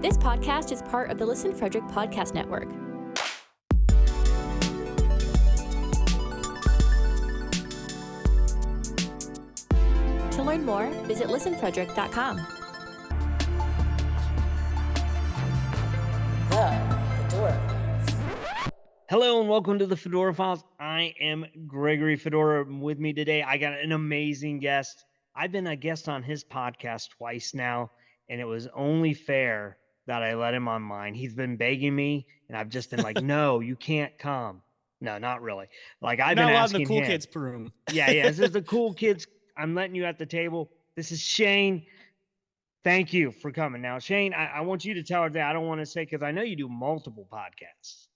This podcast is part of the Listen Frederick Podcast Network. To learn more, visit listenfrederick.com. The Fedora Files. Hello and welcome to the Fedora Files. I am Gregory Fedora. With me today, I got an amazing guest. I've been a guest on his podcast twice now, and it was only fair that I let him on mine. He's been begging me, and I've just been like, no, you can't come. No, not really. Like, I've been asking in the cool him. kids room. Yeah, this is the cool kids. I'm letting you at the table. This is Shayn. Thank you for coming. Now, Shayn, I want you to tell her that. I don't want to say, because I know you do multiple podcasts,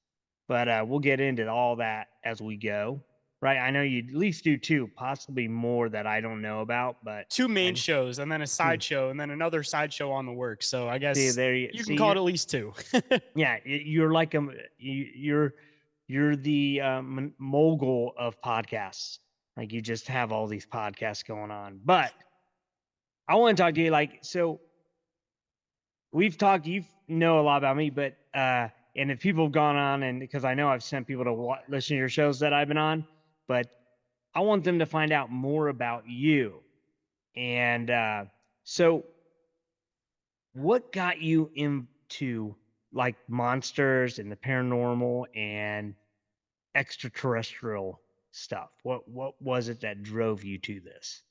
but we'll get into all that as we go. Right? I know you at least do two, possibly more that I don't know about, but two main shows and then a side show and then another side show on the works. So I guess you can call it at least two. Yeah, you're like you're the mogul of podcasts. Like, you just have all these podcasts going on. But I want to talk to you, like, so we've talked, you know a lot about me, but and if people have gone on, and because I know I've sent people to listen to your shows that I've been on, but I want them to find out more about you. And so what got you into like monsters and the paranormal and extraterrestrial stuff? What was it that drove you to this?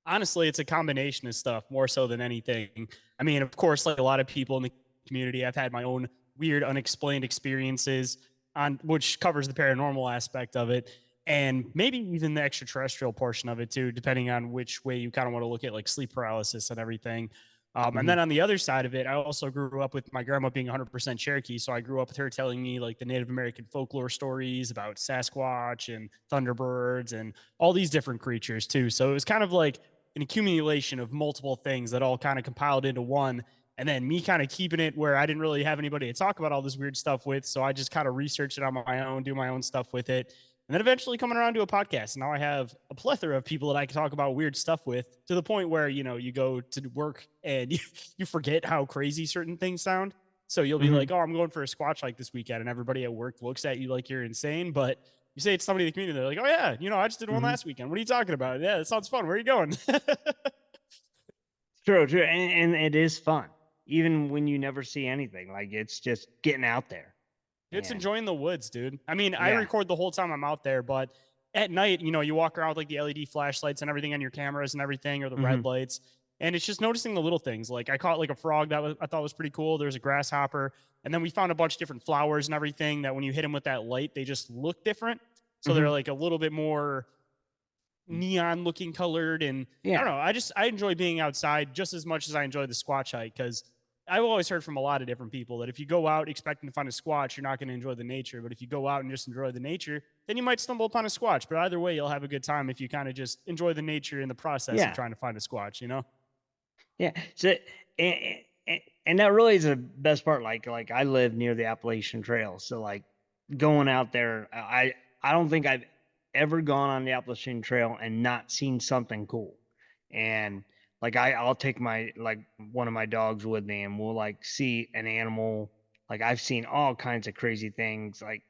Honestly, it's a combination of stuff more so than anything. I mean, of course, like a lot of people in the community, I've had my own weird, unexplained experiences on which covers the paranormal aspect of it. And maybe even the extraterrestrial portion of it too, depending on which way you kind of want to look at like sleep paralysis and everything. And then on the other side of it, I also grew up with my grandma being 100% Cherokee. So I grew up with her telling me like the Native American folklore stories about Sasquatch and Thunderbirds and all these different creatures too. So it was kind of like an accumulation of multiple things that all kind of compiled into one. And then me kind of keeping it where I didn't really have anybody to talk about all this weird stuff with. So I just kind of researched it on my own, do my own stuff with it. And then eventually coming around to a podcast. And now I have a plethora of people that I can talk about weird stuff with, to the point where, you know, you go to work and you forget how crazy certain things sound. So you'll be like, oh, I'm going for a Squatch like this weekend. And everybody at work looks at you like you're insane. But you say it's somebody in the community, they're like, oh, yeah, you know, I just did one last weekend. What are you talking about? Yeah, that sounds fun. Where are you going? True. And it is fun, even when you never see anything. Like, it's just getting out there. It's enjoying the woods, dude. I mean, I record the whole time I'm out there, but at night, you know, you walk around with like the LED flashlights and everything on your cameras and everything, or the red lights. And it's just noticing the little things. Like I caught like a frog that I thought was pretty cool. There's a grasshopper. And then we found a bunch of different flowers and everything that when you hit them with that light, they just look different. So they're like a little bit more neon looking colored. And I don't know. I enjoy being outside just as much as I enjoy the Squatch hike, because I've always heard from a lot of different people that if you go out expecting to find a Squatch, you're not going to enjoy the nature. But if you go out and just enjoy the nature, then you might stumble upon a Squatch. But either way, you'll have a good time if you kind of just enjoy the nature in the process of trying to find a Squatch, you know? Yeah. So, and that really is the best part. Like I live near the Appalachian Trail. So like going out there, I don't think I've ever gone on the Appalachian Trail and not seen something cool. And like I'll take one of my dogs with me, and we'll like see an animal. Like I've seen all kinds of crazy things, like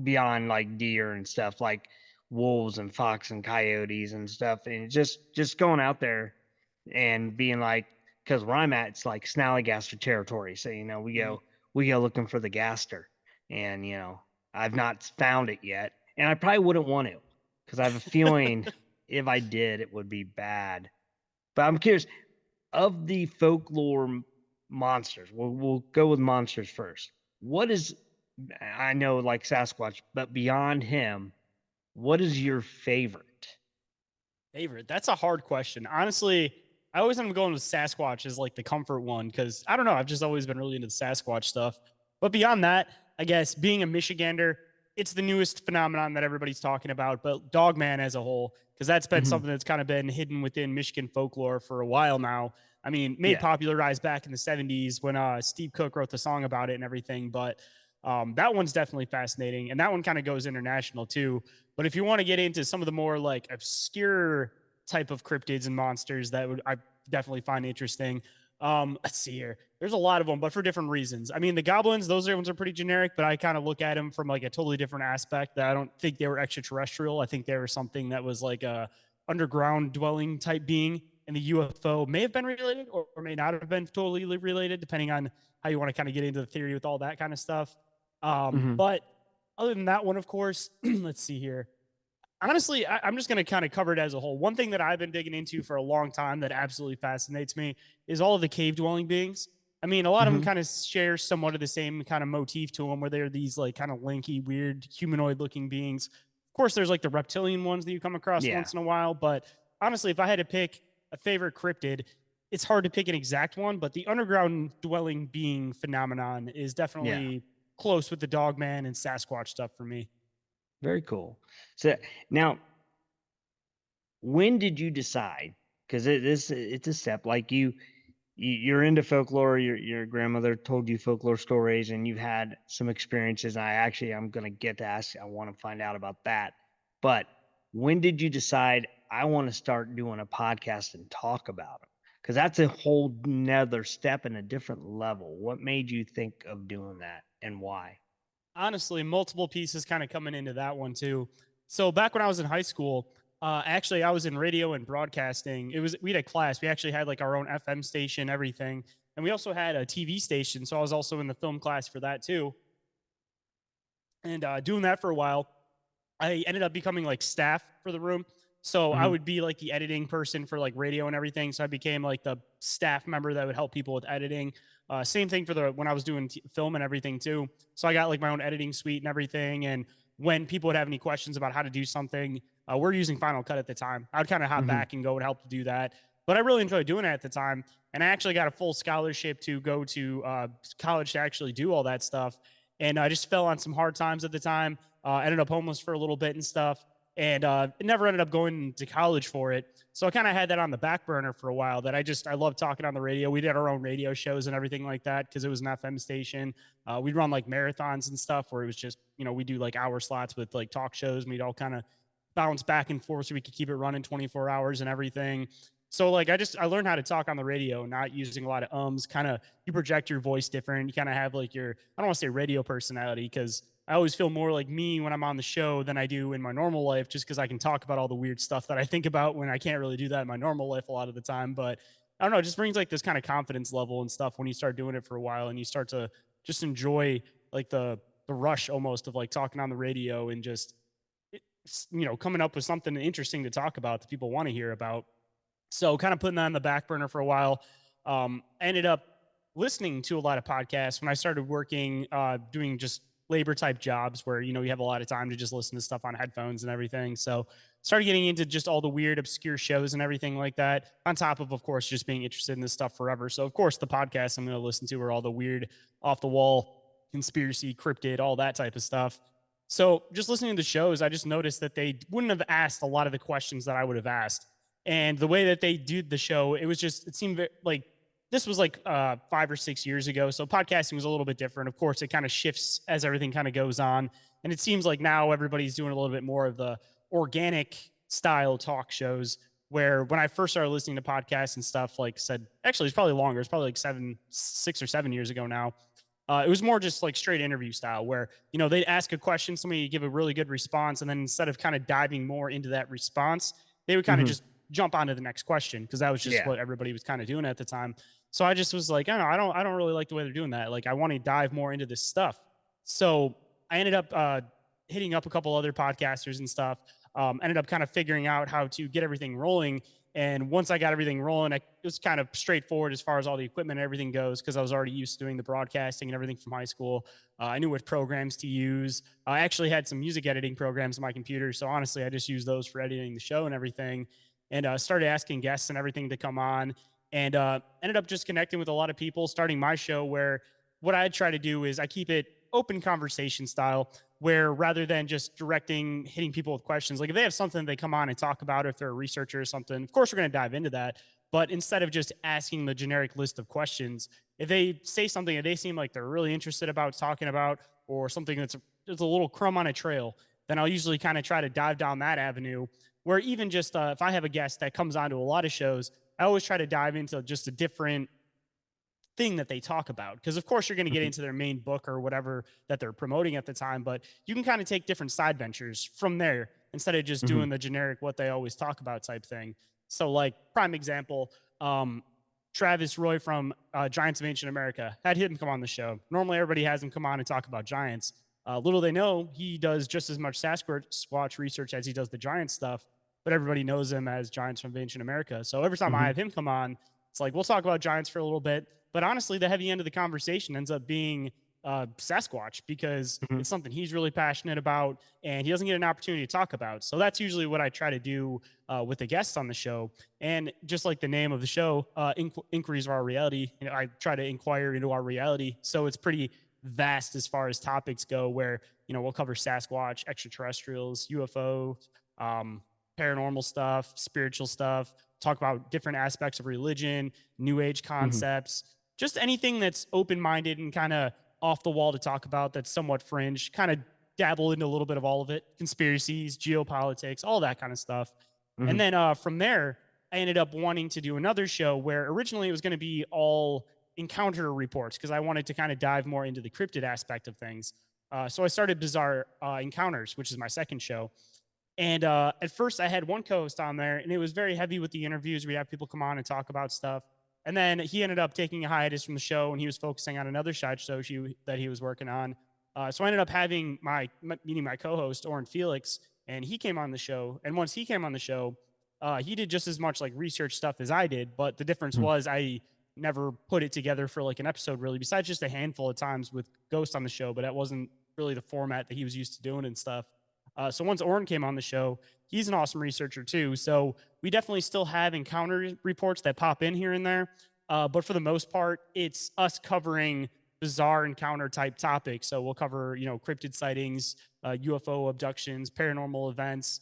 beyond like deer and stuff, like wolves and fox and coyotes and stuff. And just going out there and being like, because where I'm at, it's like snallygaster territory. So, you know, we go looking for the gaster, and, you know, I've not found it yet. And I probably wouldn't want to, because I have a feeling if I did, it would be bad. But I'm curious, of the folklore monsters, we'll go with monsters first. What is, I know like Sasquatch, but beyond him, what is your favorite? That's a hard question. Honestly, I always end up going with Sasquatch as like the comfort one, because I don't know, I've just always been really into the Sasquatch stuff. But beyond that, I guess being a Michigander, it's the newest phenomenon that everybody's talking about, but Dogman as a whole, because that's been something that's kind of been hidden within Michigan folklore for a while now. I mean, made popularized back in the 70s when Steve Cook wrote the song about it and everything. But that one's definitely fascinating. And that one kind of goes international too. But if you want to get into some of the more like obscure type of cryptids and monsters that I definitely find interesting, Let's see here. There's a lot of them, but for different reasons. I mean, the goblins, those ones are pretty generic, but I kind of look at them from like a totally different aspect. That I don't think they were extraterrestrial. I think they were something that was like a underground dwelling type being, and the UFO may have been related or may not have been totally related, depending on how you want to kind of get into the theory with all that kind of stuff. Hmm. But other than that one, of course, let's see here. Honestly, I'm just going to kind of cover it as a whole. One thing that I've been digging into for a long time that absolutely fascinates me is all of the cave dwelling beings. I mean, a lot of them Hmm. kind of share somewhat of the same kind of motif to them, where they're these like kind of lanky, weird, humanoid looking beings. Of course, there's like the reptilian ones that you come across Yeah. once in a while. But honestly, if I had to pick a favorite cryptid, it's hard to pick an exact one, but the underground dwelling being phenomenon is Yeah. definitely close with the Dogman and Sasquatch stuff for me. Very cool. So now, when did you decide? Because it's a step. Like you're into folklore. Your grandmother told you folklore stories, and you've had some experiences. I'm gonna get to ask. I want to find out about that. But when did you decide I want to start doing a podcast and talk about them? Because that's a whole nother step and a different level. What made you think of doing that, and why? Honestly, multiple pieces kind of coming into that one too. So back when I was in high school, actually I was in radio and broadcasting. We had a class. We actually had like our own FM station, everything, and we also had a TV station. So I was also in the film class for that too. And doing that for a while, I ended up becoming like staff for the room. So I Hmm. would be like the editing person for like radio and everything. So I became like the staff member that would help people with editing. Same thing for the when I was doing film and everything too. So I got like my own editing suite and everything. And when people would have any questions about how to do something, we're using Final Cut at the time. I would kind of hop Hmm. back and go and help to do that. But I really enjoyed doing it at the time. And I actually got a full scholarship to go to college to actually do all that stuff. And I just fell on some hard times at the time. Ended up homeless for a little bit and stuff, and never ended up going to college for it. So I kind of had that on the back burner for a while. That I love talking on the radio. We did our own radio shows and everything like that because it was an FM station. We'd run like marathons and stuff where it was just we do like hour slots with like talk shows. And we'd all kind of bounce back and forth so we could keep it running 24 hours and everything. So like I learned how to talk on the radio, not using a lot of ums. Kind of you project your voice different. You kind of have like your I don't want to say radio personality because I always feel more like me when I'm on the show than I do in my normal life, just because I can talk about all the weird stuff that I think about when I can't really do that in my normal life a lot of the time. But I don't know, it just brings like this kind of confidence level and stuff when you start doing it for a while and you start to just enjoy like the rush almost of like talking on the radio and just coming up with something interesting to talk about that people want to hear about. So kind of putting that on the back burner for a while. I ended up listening to a lot of podcasts when I started working, doing just labor type jobs where, you have a lot of time to just listen to stuff on headphones and everything. So started getting into just all the weird, obscure shows and everything like that, on top of course, just being interested in this stuff forever. So of course, the podcasts I'm going to listen to are all the weird, off the wall, conspiracy, cryptid, all that type of stuff. So just listening to the shows, I just noticed that they wouldn't have asked a lot of the questions that I would have asked. And the way that they did the show, it seemed like this was like 5 or 6 years ago. So podcasting was a little bit different. Of course, it kind of shifts as everything kind of goes on. And it seems like now everybody's doing a little bit more of the organic style talk shows. Where when I first started listening to podcasts and stuff, like said, actually, it's probably longer. It's probably like 6 or 7 years ago now. It was more just like straight interview style where, they'd ask a question, somebody give a really good response. And then instead of kind of diving more into that response, they would kind of Hmm. just jump onto the next question because that was just Yeah. what everybody was kind of doing at the time. So I just was like, I don't really like the way they're doing that. Like I want to dive more into this stuff. So I ended up hitting up a couple other podcasters and stuff. Ended up kind of figuring out how to get everything rolling. And once I got everything rolling, it was kind of straightforward as far as all the equipment and everything goes because I was already used to doing the broadcasting and everything from high school. I knew what programs to use. I actually had some music editing programs on my computer. So honestly, I just used those for editing the show and everything. And started asking guests and everything to come on. And ended up just connecting with a lot of people, starting my show where what I try to do is I keep it open conversation style where rather than just hitting people with questions, like if they have something they come on and talk about, or if they're a researcher or something, of course we're going to dive into that. But instead of just asking the generic list of questions, if they say something that they seem like they're really interested about talking about, or something that's a little crumb on a trail, then I'll usually kind of try to dive down that avenue. Where even just if I have a guest that comes onto a lot of shows, I always try to dive into just a different thing that they talk about. Because of course you're going to get Mhm. into their main book or whatever that they're promoting at the time, but you can kind of take different side ventures from there instead of just Mhm. doing the generic what they always talk about type thing. So like prime example, Travis Roy from Giants of Ancient America had him come on the show. Normally everybody has him come on and talk about Giants. Little they know, he does just as much Sasquatch research as he does the Giant stuff, but everybody knows him as Giants from Ancient America. So every time I Mhm. have him come on, it's like we'll talk about Giants for a little bit, but honestly, the heavy end of the conversation ends up being Sasquatch because Mhm. it's something he's really passionate about and he doesn't get an opportunity to talk about. So that's usually what I try to do with the guests on the show. And just like the name of the show, Inquiries of Our Reality, I try to inquire into our reality. So it's pretty vast as far as topics go, where we'll cover Sasquatch, extraterrestrials, UFO, um, paranormal stuff, spiritual stuff, talk about different aspects of religion, new age Mhm. concepts, just anything that's open minded and kind of off the wall to talk about that's somewhat fringe, kind of dabble into a little bit of all of it, conspiracies, geopolitics, all that kind of stuff. And Mhm. then from there, I ended up wanting to do another show where originally it was going to be all encounter reports because I wanted to kind of dive more into the cryptid aspect of things. So I started Bizarre Encounters, which is my second show. And at first, I had one co-host on there, and it was very heavy with the interviews. We'd have people come on and talk about stuff. And then he ended up taking a hiatus from the show, and he was focusing on another side show that he was working on. So I ended up having meeting my co-host Oren Felix, and he came on the show. And once he came on the show, he did just as much like research stuff as I did. But the difference Mhm. was I never put it together for like an episode really, besides just a handful of times with Ghost on the show. But that wasn't really the format that he was used to doing and stuff. So once Oren came on the show, he's an awesome researcher too. So we definitely still have encounter reports that pop in here and there. But for the most part, it's us covering bizarre encounter type topics. So we'll cover, cryptid sightings, UFO abductions, paranormal events,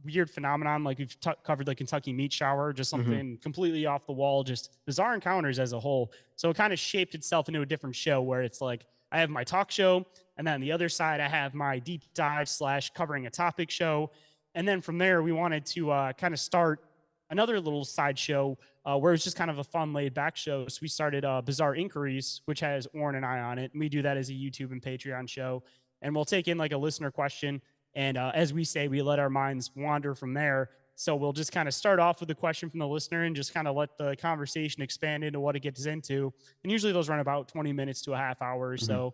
weird phenomenon like we've covered the Kentucky meat shower, just Mhm. something completely off the wall, just bizarre encounters as a whole. So it kind of shaped itself into a different show where it's like I have my talk show, and then on the other side, I have my deep dive / covering a topic show. And then from there, we wanted to kind of start another little side show where it's just kind of a fun, laid back show. So we started Bizarre Inquiries, which has Oren and I on it. And we do that as a YouTube and Patreon show. And we'll take in like a listener question. And as we say, we let our minds wander from there. So we'll just kind of start off with a question from the listener and just kind of let the conversation expand into what it gets into. And usually those run about 20 minutes to a half hour or Mhm. so.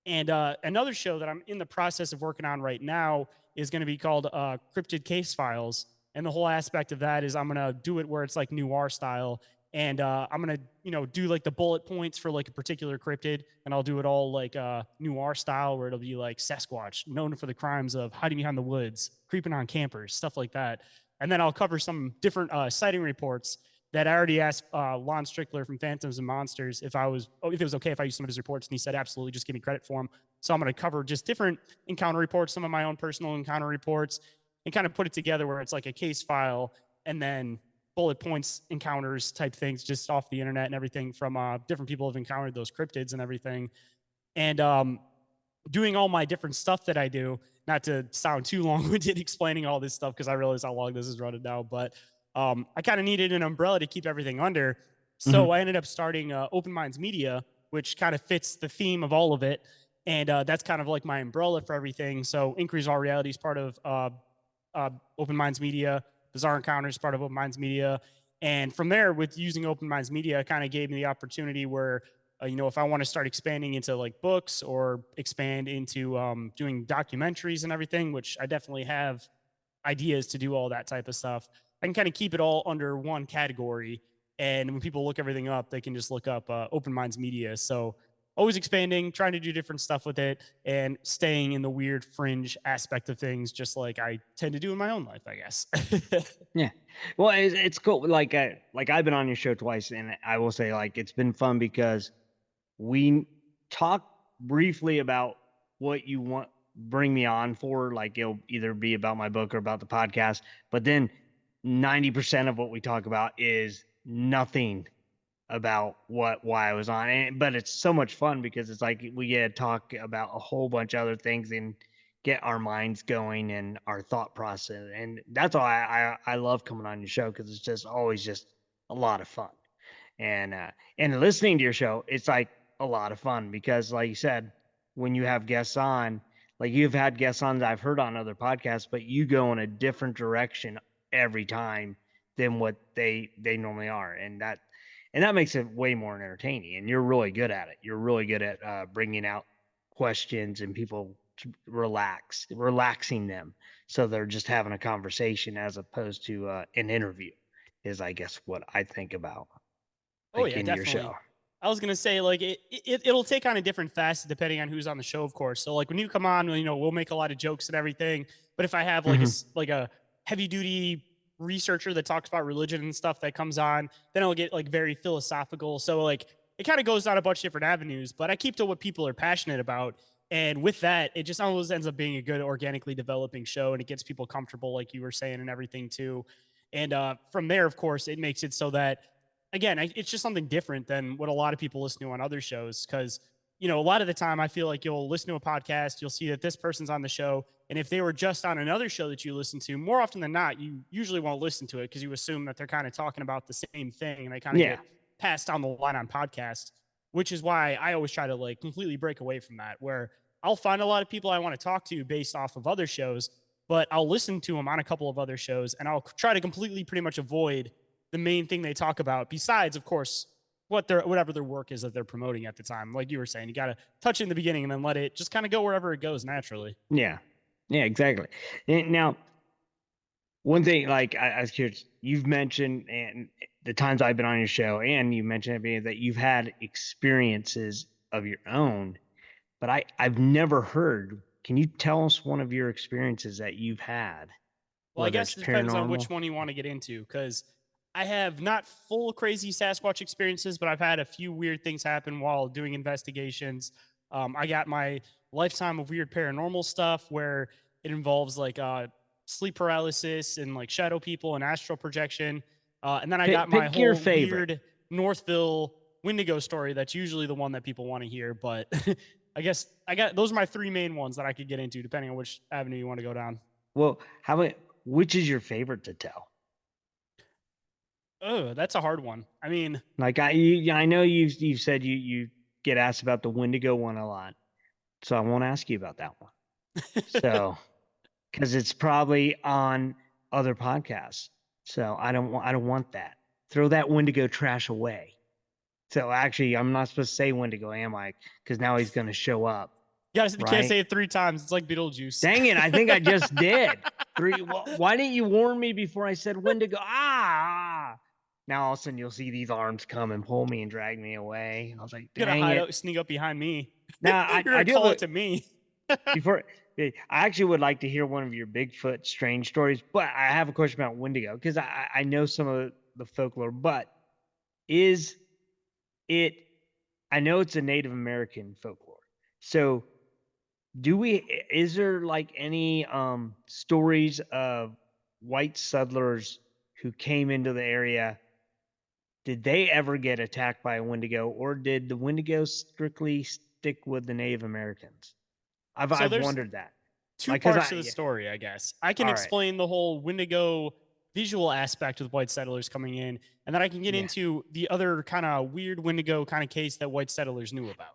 And another show that I'm in the process of working on right now is going to be called Cryptid Case Files. And the whole aspect of that is I'm going to do it where it's like noir style. And I'm going to, do like the bullet points for like a particular cryptid. And I'll do it all like noir style where it'll be like Sasquatch, known for the crimes of hiding behind the woods, creeping on campers, stuff like that. And then I'll cover some different sighting reports that I already asked Lon Strickler from Phantoms and Monsters if it was okay if I used some of his reports, and he said absolutely, just give me credit for them. So I'm going to cover just different encounter reports, some of my own personal encounter reports, and kind of put it together where it's like a case file and then bullet points encounters type things just off the internet and everything from different people have encountered those cryptids and everything. And doing all my different stuff that I do, not to sound too long-winded explaining all this stuff because I realize how long this is running now, but I kind of needed an umbrella to keep everything under. Mhm. So I ended up starting Open Minds Media, which kind of fits the theme of all of it. And that's kind of like my umbrella for everything. So Inquiries All Reality is part of Open Minds Media. Bizarre Encounters is part of Open Minds Media. And from there, with using Open Minds Media, it kind of gave me the opportunity where if I want to start expanding into like books or expand into doing documentaries and everything, which I definitely have ideas to do all that type of stuff, I can kind of keep it all under one category. And when people look everything up, they can just look up Open Minds Media. So always expanding, trying to do different stuff with it, and staying in the weird fringe aspect of things, just like I tend to do in my own life, I guess. Yeah. Well, it's cool. Like I've been on your show twice, and I will say like it's been fun because we talk briefly about what you want bring me on for. Like it'll either be about my book or about the podcast, but then 90% of what we talk about is nothing about why I was on. But it's so much fun because it's like we get to talk about a whole bunch of other things and get our minds going and our thought process. And that's why I love coming on your show because it's just always just a lot of fun. And listening to your show, it's like a lot of fun because, like you said, when you have guests on, like you've had guests on that I've heard on other podcasts, but you go in a different direction every time than what they normally are, and that makes it way more entertaining. And you're really good at it. You're really good at bringing out questions and people to relaxing them, so they're just having a conversation as opposed to an interview. Is I guess what I think about Oh like yeah, in your show. definitely. I was gonna say like it'll take on a different facet depending on who's on the show, of course. So like when you come on, we'll make a lot of jokes and everything. But if I have like Hmm. like a heavy duty researcher that talks about religion and stuff that comes on, then I'll get like very philosophical. So like it kind of goes down a bunch of different avenues. But I keep to what people are passionate about. And with that, it just always ends up being a good organically developing show, and it gets people comfortable, like you were saying, and everything too. And from there, of course, it makes it so that again, it's just something different than what a lot of people listen to on other shows. Because, a lot of the time I feel like you'll listen to a podcast, you'll see that this person's on the show. And if they were just on another show that you listen to, more often than not, you usually won't listen to it because you assume that they're kind of talking about the same thing and they kind of Yeah. get passed down the line on podcasts, which is why I always try to like completely break away from that, where I'll find a lot of people I want to talk to based off of other shows, but I'll listen to them on a couple of other shows and I'll try to completely pretty much avoid the main thing they talk about, besides, of course, whatever their work is that they're promoting at the time. Like you were saying, you got to touch it in the beginning and then let it just kind of go wherever it goes naturally. Yeah. Yeah, exactly. Now, one thing, like I was curious, you've mentioned and the times I've been on your show, and you mentioned at the beginning that you've had experiences of your own, but I've never heard. Can you tell us one of your experiences that you've had, Well, I whether guess it's it depends on paranormal? which one you want to get into, because I have not full crazy Sasquatch experiences, but I've had a few weird things happen while doing investigations. I got my lifetime of weird paranormal stuff where it involves like sleep paralysis and like shadow people and astral projection. And then I got my Pick your whole favorite. weird Northville Wendigo story. That's usually the one that people want to hear, but I guess those are my three main ones that I could get into, depending on which avenue you want to go down. Well, how about which is your favorite to tell? Oh, that's a hard one. I mean, Like I know you've said you get asked about the Wendigo one a lot, so I won't ask you about that one. So, because it's probably on other podcasts, so I don't want that. Throw that Wendigo trash away. So actually, I'm not supposed to say Wendigo, am I? Because now he's going to show up, you can't right? say it three times. It's like Beetlejuice. Dang it! I think I just did. Three. Why didn't you warn me before I said Wendigo? Ah! Now all of a sudden you'll see these arms come and pull me and drag me away. I was like, You're gonna dang it. sneak up behind me. Now You're I gonna do have call a it to me. before I actually would like to hear one of your Bigfoot strange stories, but I have a question about Wendigo because I know some of the folklore, but is it I know it's a Native American folklore. So is there like any stories of white settlers who came into the area? Did they ever get attacked by a Wendigo, or did the Wendigo strictly stick with the Native Americans? So I've there's wondered that. two Like, cause parts I to the yeah, story, I guess. I can all right, explain the whole Wendigo visual aspect with white settlers coming in, and then I can get yeah, into the other kind of weird Wendigo kind of case that white settlers knew about.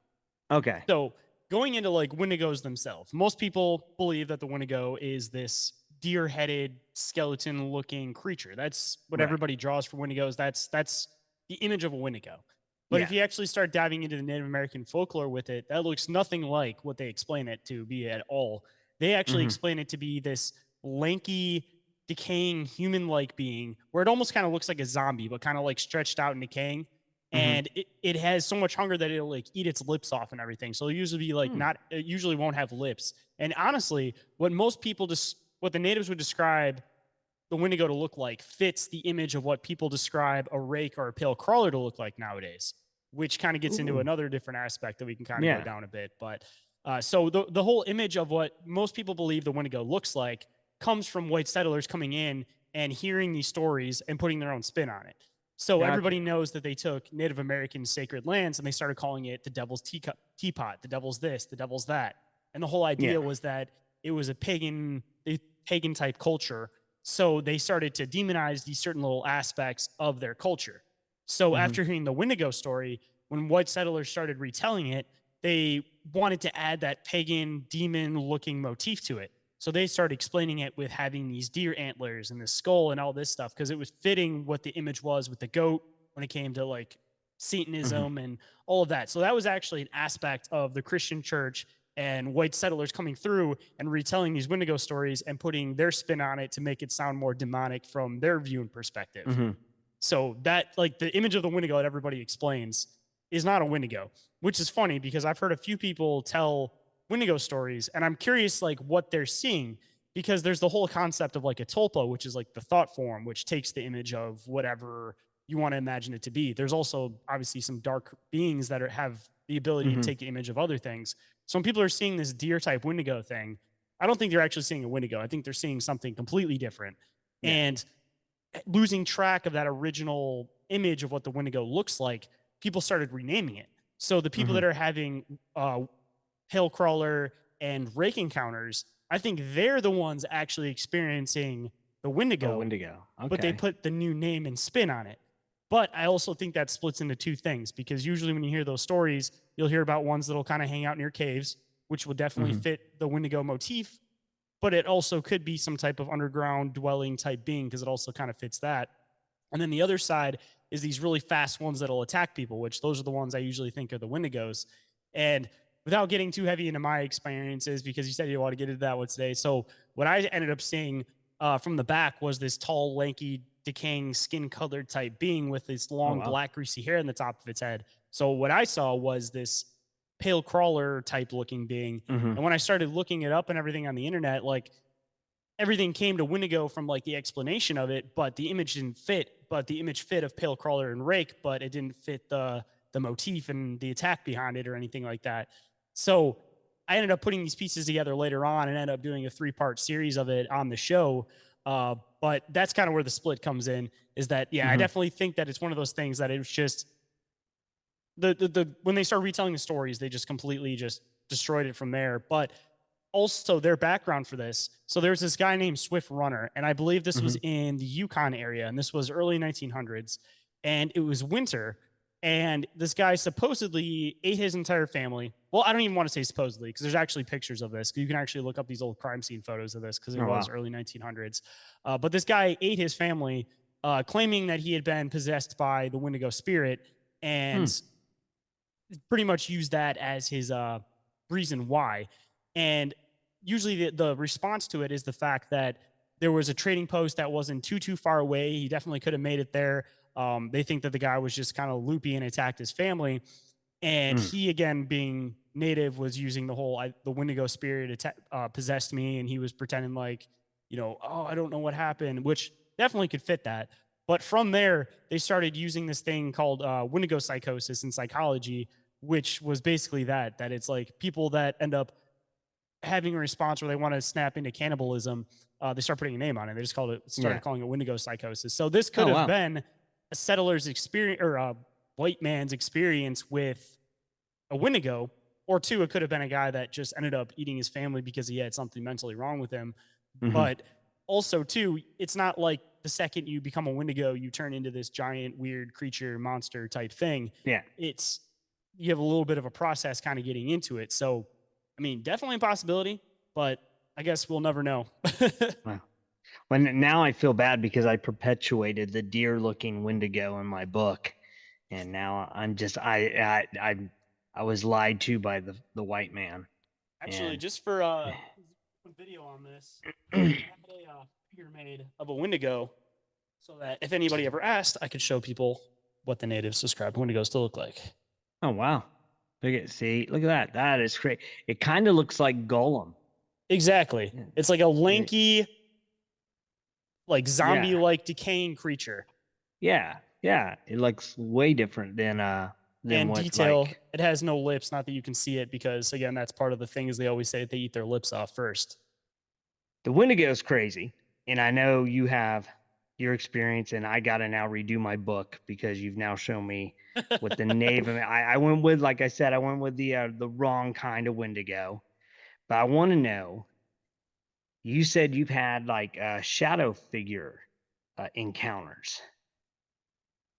okay, So going into like Wendigos themselves, most people believe that the Wendigo is this deer-headed, skeleton-looking creature. That's what right, everybody draws for Wendigos. That's the image of a Wendigo. But if yeah, you actually start diving into the Native American folklore with it, that looks nothing like what they explain it to be at all. They actually mm-hmm, explain it to be this lanky, decaying human-like being, where it almost kind of looks like a zombie, but kind of like stretched out and decaying, mm-hmm, and it has so much hunger that it'll like eat its lips off and everything. So it'll usually be like hmm, not it usually won't have lips. And honestly, what the natives would describe the Wendigo to look like fits the image of what people describe a rake or a pale crawler to look like nowadays, which kind of gets into ooh, another different aspect that we can kind of go yeah, down a bit. But so the whole image of what most people believe the Wendigo looks like comes from white settlers coming in and hearing these stories and putting their own spin on it. So gotcha, everybody knows that they took Native American sacred lands and they started calling it the devil's teapot, the devil's this, the devil's that. And the whole yeah, idea was that it was a pagan type culture. So they started to demonize these certain little aspects of their culture. So after hearing the Wendigo story, when white settlers started retelling it, they wanted to add that pagan demon looking motif to it. So they started explaining it with having these deer antlers and the skull and all this stuff because it was fitting what the image was with the goat when it came to like Satanism and all of that. So that was actually an aspect of the Christian church and white settlers coming through and retelling these Wendigo stories and putting their spin on it to make it sound more demonic from their view and perspective. So that, like, the image of the Wendigo that everybody explains is not a Wendigo, which is funny because I've heard a few people tell Wendigo stories, and I'm curious like what they're seeing because there's the whole concept of like a tulpa, which is like the thought form, which takes the image of whatever you want to imagine it to be. There's also obviously some dark beings that have the ability to take the image of other things. So when people are seeing this deer type Wendigo thing, I don't think they're actually seeing a Wendigo. I think they're seeing something completely different. Yeah. And losing track of that original image of what the Wendigo looks like, people started renaming it. So the people that are having hill crawler and rake encounters, I think they're the ones actually experiencing the Wendigo, Wendigo. Okay. but they put the new name and spin on it. But I also think that splits into two things because usually when you hear those stories, you'll hear about ones that'll kind of hang out near caves, which will definitely fit the Wendigo motif. But it also could be some type of underground dwelling type being because it also kind of fits that. And then the other side is these really fast ones that'll attack people, which those are the ones I usually think are the Wendigos. And without getting too heavy into my experiences, because you said you want to get into that one today. So what I ended up seeing from the back was this tall, lanky, decaying, skin-colored type being with this long, black, greasy hair in the top of its head. So what I saw was this pale crawler type looking being. And when I started looking it up and everything on the internet, like everything came to Wendigo from like the explanation of it, but the image didn't fit. But the image fit of pale crawler and rake, but it didn't fit the motif and the attack behind it or anything like that. So I ended up putting these pieces together later on and ended up doing a 3-part series of it on the show. But that's kind of where the split comes in, is that, yeah, I definitely think that it's one of those things that it was just when they start retelling the stories, they just completely just destroyed it from there. But also their background for this. So there's this guy named Swift Runner, and I believe this was in the Yukon area, and this was early 1900s, and it was winter. And this guy supposedly ate his entire family. Well, I don't even want to say supposedly because there's actually pictures of this. You can actually look up these old crime scene photos of this because it was early 1900s. But this guy ate his family, claiming that he had been possessed by the Wendigo spirit and pretty much used that as his reason why. And usually the response to it is the fact that there was a trading post that wasn't too far away. He definitely could have made it there. They think that the guy was just kind of loopy and attacked his family. And he, again, being native, was using the whole, the Wendigo spirit possessed me. And he was pretending like, oh, I don't know what happened, which definitely could fit that. But from there, they started using this thing called Wendigo psychosis in psychology, which was basically that it's like people that end up having a response where they want to snap into cannibalism. They start putting a name on it. They just started calling it Wendigo psychosis. So this could have been a settler's experience or a white man's experience with a Wendigo, or two, it could have been a guy that just ended up eating his family because he had something mentally wrong with him. But also, too, it's not like the second you become a Wendigo, you turn into this giant, weird creature, monster type thing. Yeah. You have a little bit of a process kind of getting into it. So, I mean, definitely a possibility, but I guess we'll never know. Wow. Well, now I feel bad because I perpetuated the deer-looking Wendigo in my book, and now I'm just I was lied to by the white man. Actually, and... just for a video on this, I had a figure made of a Wendigo, so that if anybody ever asked, I could show people what the natives described Wendigos to look like. Oh wow! Look at that. That is great. It kind of looks like Golem. Exactly. Yeah. It's like a lanky, like zombie-like decaying creature. Yeah. It looks way different than and detail. It has no lips. Not that you can see it, because again, that's part of the thing is they always say that they eat their lips off first. The Wendigo is crazy, and I know you have your experience, and I got to now redo my book because you've now shown me what the native. I went with, like I said, I went with the wrong kind of Wendigo, but I want to know. You said you've had shadow figure encounters.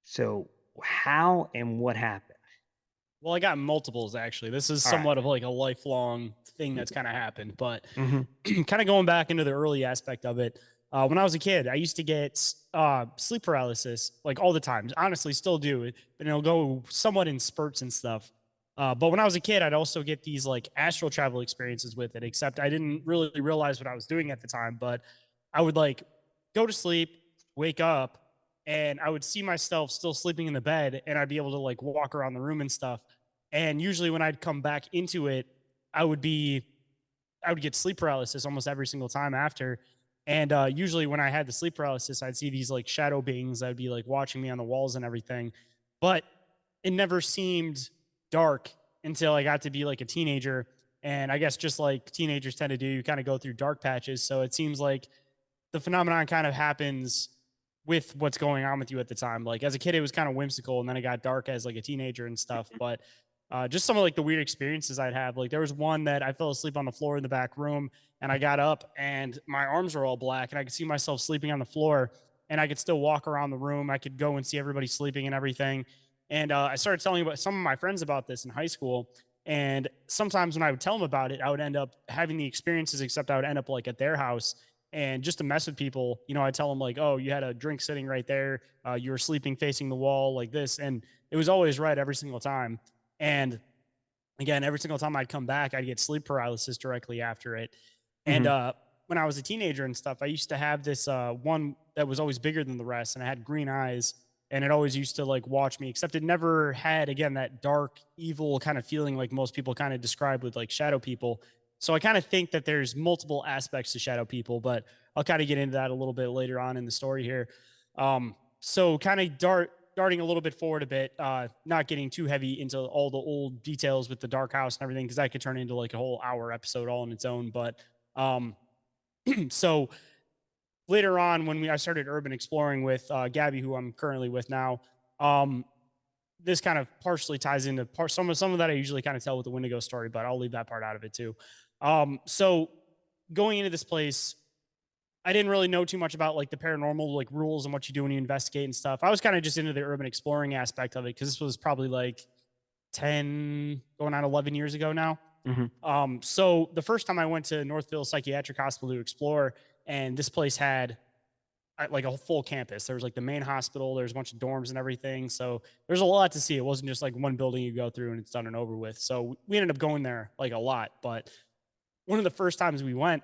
So how and what happened? Well, I got multiples actually. This is All right. somewhat of like a lifelong thing that's kind of happened, but Mm-hmm. kind of going back into the early aspect of it. When I was a kid, I used to get sleep paralysis like all the time. Honestly, still do, but it'll go somewhat in spurts and stuff. But when I was a kid, I'd also get these like astral travel experiences with it, except I didn't really realize what I was doing at the time. But I would like go to sleep, wake up, and I would see myself still sleeping in the bed, and I'd be able to like walk around the room and stuff. And usually when I'd come back into it, I would be I would get sleep paralysis almost every single time after. And usually when I had the sleep paralysis, I'd see these like shadow beings that would be like watching me on the walls and everything. But it never seemed dark until I got to be like a teenager. And I guess just like teenagers tend to do, you kind of go through dark patches. So it seems like the phenomenon kind of happens with what's going on with you at the time. Like as a kid, it was kind of whimsical, and then it got dark as like a teenager and stuff. But just some of like the weird experiences I'd have. Like there was one that I fell asleep on the floor in the back room, and I got up and my arms were all black, and I could see myself sleeping on the floor, and I could still walk around the room. I could go and see everybody sleeping and everything. And I started telling about some of my friends about this in high school. And sometimes when I would tell them about it, I would end up having the experiences, except I would end up like at their house. And just to mess with people, you know, I tell them like, "Oh, you had a drink sitting right there. You were sleeping facing the wall like this," and it was always right every single time. And again, every single time I'd come back, I'd get sleep paralysis directly after it. And Mm-hmm. when I was a teenager and stuff, I used to have this one that was always bigger than the rest, and it had green eyes, and it always used to like watch me. Except it never had again that dark, evil kind of feeling like most people kind of describe with like shadow people. So I kind of think that there's multiple aspects to shadow people, but I'll kind of get into that a little bit later on in the story here. So kind of darting a little bit forward a bit, not getting too heavy into all the old details with the dark house and everything, because that could turn into like a whole hour episode all on its own. But um, so later on, when I started urban exploring with Gabby, who I'm currently with now, um, this kind of partially ties into some of that I usually kind of tell with the Wendigo story, but I'll leave that part out of it too. So going into this place, I didn't really know too much about like the paranormal like rules and what you do when you investigate and stuff. I was kind of just into the urban exploring aspect of it because this was probably like 10 going on 11 years ago now. Mm-hmm. So the first time I went to Northville Psychiatric Hospital to explore, and this place had like a full campus. There was like the main hospital, there's a bunch of dorms and everything. So there's a lot to see. It wasn't just like one building you go through and it's done and over with. So we ended up going there like a lot. But one of the first times we went,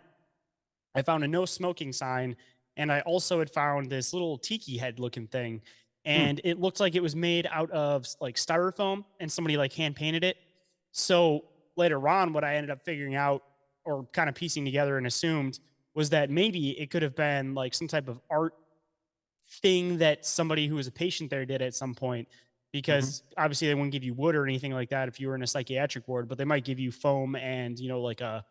I found a no smoking sign, and I also had found this little tiki head looking thing, and it looked like it was made out of like styrofoam, and somebody like hand painted it. So later on, what I ended up figuring out or kind of piecing together and assumed was that maybe it could have been like some type of art thing that somebody who was a patient there did at some point, Mm-hmm. because obviously they wouldn't give you wood or anything like that if you were in a psychiatric ward, but they might give you foam and, you know, like a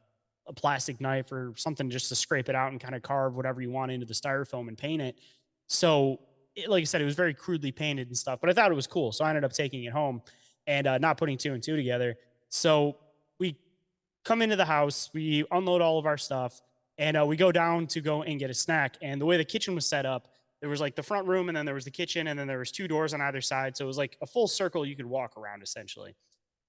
plastic knife or something just to scrape it out and kind of carve whatever you want into the styrofoam and paint it. So, like I said, it was very crudely painted and stuff, but I thought it was cool. So I ended up taking it home and not putting two and two together. So we come into the house, we unload all of our stuff, and we go down to go and get a snack. And the way the kitchen was set up, there was like the front room, and then there was the kitchen, and then there was two doors on either side. So it was like a full circle you could walk around essentially.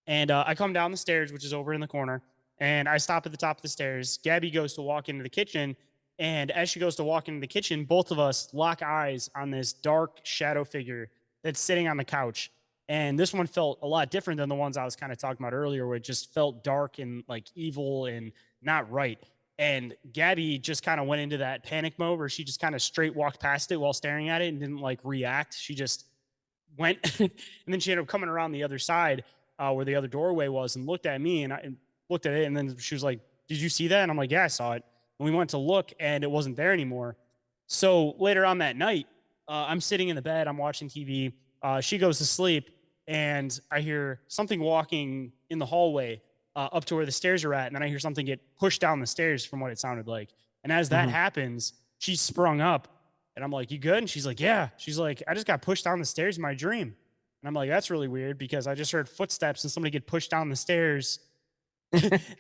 And I come down the stairs, which is over in the corner, and I stop at the top of the stairs. Gabby goes to walk into the kitchen. And as she goes to walk into the kitchen, both of us lock eyes on this dark shadow figure that's sitting on the couch. And this one felt a lot different than the ones I was kind of talking about earlier, where it just felt dark and like evil and not right. And Gabby just kind of went into that panic mode where she just kind of straight walked past it while staring at it and didn't like react. She just went and then she ended up coming around the other side where the other doorway was and looked at me, and I looked at it, and then she was like, "Did you see that?" And I'm like, "Yeah, I saw it." And we went to look, and it wasn't there anymore. So later on that night, I'm sitting in the bed, I'm watching TV. She goes to sleep, and I hear something walking in the hallway up to where the stairs are at, and then I hear something get pushed down the stairs from what it sounded like. And as that Mm-hmm. happens, she sprung up, and I'm like, "You good?" And she's like, "Yeah." She's like, "I just got pushed down the stairs in my dream." And I'm like, "That's really weird because I just heard footsteps and somebody get pushed down the stairs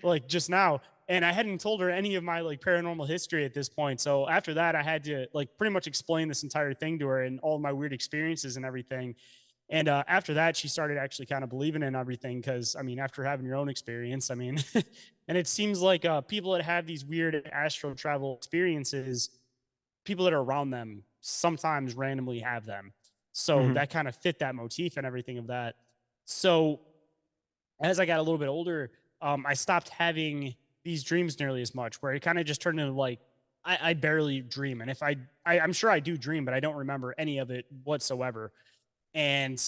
like just now." And I hadn't told her any of my like paranormal history at this point. So after that, I had to like pretty much explain this entire thing to her and all my weird experiences and everything. And after that, she started actually kind of believing in everything because, I mean, after having your own experience, I mean, and it seems like people that have these weird astral travel experiences, people that are around them sometimes randomly have them. So Hmm. that kind of fit that motif and everything of that. So as I got a little bit older, I stopped having these dreams nearly as much, where it kind of just turned into like I barely dream, and if I'm sure I do dream, but I don't remember any of it whatsoever. And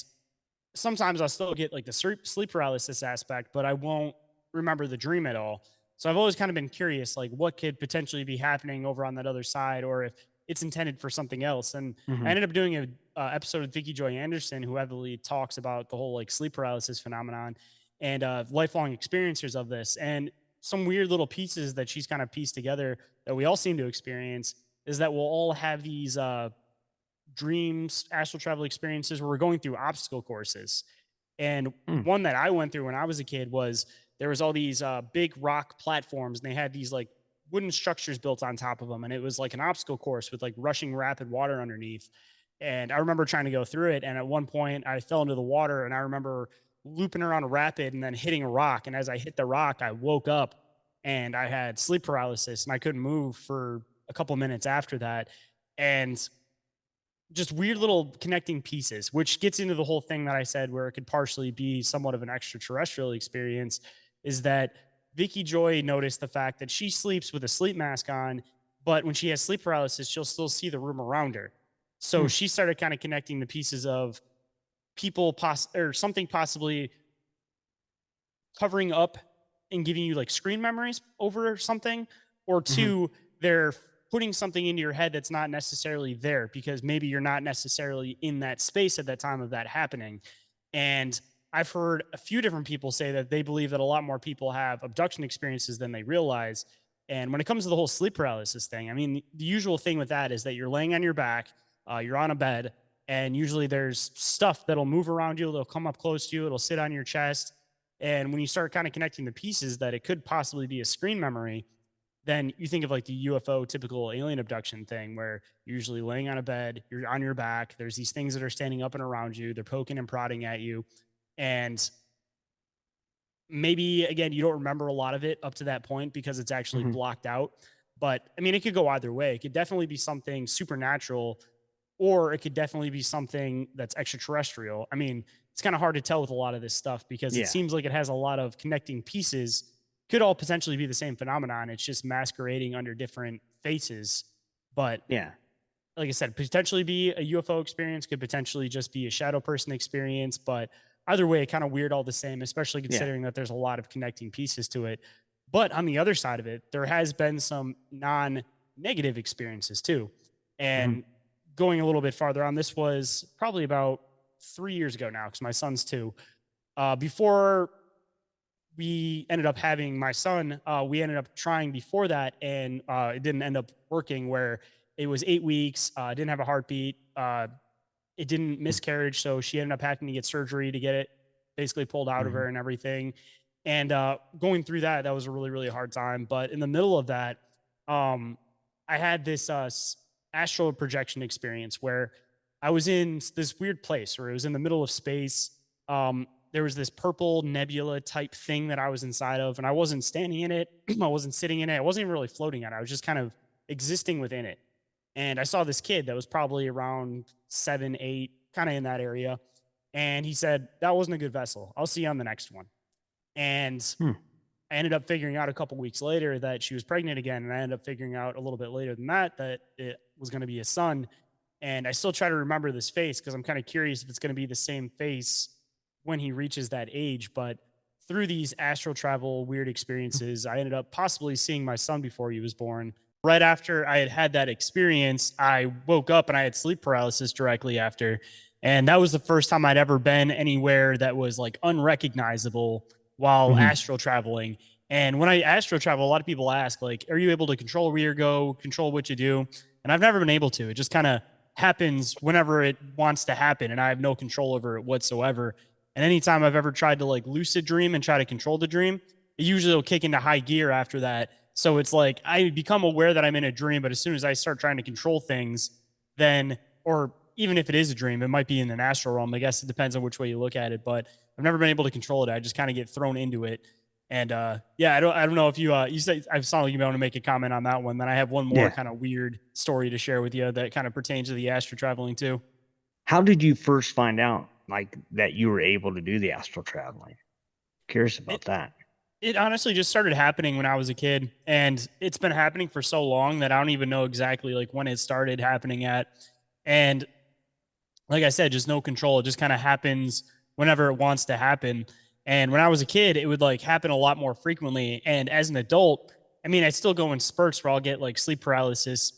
sometimes I'll still get like the sleep paralysis aspect, but I won't remember the dream at all. So I've always kind of been curious, like what could potentially be happening over on that other side, or if it's intended for something else. And I Hmm. ended up doing a episode with Vicky Joy Anderson, who heavily talks about the whole like sleep paralysis phenomenon and lifelong experiencers of this. And some weird little pieces that she's kind of pieced together that we all seem to experience is that we'll all have these dreams, astral travel experiences where we're going through obstacle courses. And Mm. one that I went through when I was a kid was there was all these big rock platforms, and they had these like wooden structures built on top of them, and it was like an obstacle course with like rushing rapid water underneath. And I remember trying to go through it, and at one point I fell into the water, and I remember looping around a rapid and then hitting a rock. And as I hit the rock, I woke up and I had sleep paralysis, and I couldn't move for a couple minutes after that. And just weird little connecting pieces, which gets into the whole thing that I said where it could partially be somewhat of an extraterrestrial experience, is that Vicky Joy noticed the fact that she sleeps with a sleep mask on, but when she has sleep paralysis, she'll still see the room around her. So Mm. she started kind of connecting the pieces of people or something possibly covering up and giving you like screen memories over something, or Hmm. two, they're putting something into your head that's not necessarily there because maybe you're not necessarily in that space at that time of that happening. And I've heard a few different people say that they believe that a lot more people have abduction experiences than they realize. And when it comes to the whole sleep paralysis thing, I mean, the usual thing with that is that you're laying on your back, you're on a bed, and usually there's stuff that'll move around you, it'll come up close to you, it'll sit on your chest. And when you start kind of connecting the pieces that it could possibly be a screen memory, then you think of like the UFO typical alien abduction thing where you're usually laying on a bed, you're on your back, there's these things that are standing up and around you, they're poking and prodding at you. And maybe again, you don't remember a lot of it up to that point because it's actually Hmm. blocked out. But I mean, it could go either way. It could definitely be something supernatural, or it could definitely be something that's extraterrestrial. I mean, it's kind of hard to tell with a lot of this stuff because it Yeah. seems like it has a lot of connecting pieces. Could all potentially be the same phenomenon. It's just masquerading under different faces. But Yeah. like I said, potentially be a UFO experience, could potentially just be a shadow person experience. But either way, kind of weird all the same, especially Yeah. considering that there's a lot of connecting pieces to it. But on the other side of it, there has been some non negative experiences too. Hmm. And going a little bit farther on, this was probably about 3 years ago now, because my son's two. Before we ended up having my son, we ended up trying before that, and it didn't end up working. Where it was 8 weeks, didn't have a heartbeat, it didn't miscarriage, so she ended up having to get surgery to get it basically pulled out of Hmm. her and everything. And going through that, that was a really really hard time. But in the middle of that, um, I had this astral projection experience where I was in this weird place where it was in the middle of space. There was this purple nebula type thing that I was inside of, and I wasn't standing in it. I wasn't sitting in it. I wasn't even really floating on it. I was just kind of existing within it. And I saw this kid that was probably around 7, 8, kind of in that area. And he said, "That wasn't a good vessel. I'll see you on the next one." And Hmm. I ended up figuring out a couple weeks later that she was pregnant again. And I ended up figuring out a little bit later than that that it was going to be a son. And I still try to remember this face because I'm kind of curious if it's going to be the same face when he reaches that age. But through these astral travel weird experiences, I ended up possibly seeing my son before he was born. Right after I had had that experience, I woke up and I had sleep paralysis directly after. And that was the first time I'd ever been anywhere that was like unrecognizable while Hmm. astral traveling. And when I astral travel, a lot of people ask, like, are you able to control where you go, control what you do? And I've never been able to. It just kind of happens whenever it wants to happen, and I have no control over it whatsoever. And anytime I've ever tried to like lucid dream and try to control the dream, it usually will kick into high gear after that. So it's like I become aware that I'm in a dream, but as soon as I start trying to control things, then or even if it is a dream, it might be in an astral realm. I guess it depends on which way you look at it, but I've never been able to control it. I just kind of get thrown into it. And yeah, I don't know if you say I saw you want to make a comment on that one. Then I have one more Yeah. kind of weird story to share with you that kind of pertains to the astral traveling too. How did you first find out like that you were able to do the astral traveling? Curious about It that. it honestly just started happening when I was a kid, and it's been happening for so long that I don't even know exactly like when it started happening at. And like I said, just no control. It just kind of happens whenever it wants to happen. And when I was a kid, it would like happen a lot more frequently. And as an adult, I mean, I still go in spurts where I'll get like sleep paralysis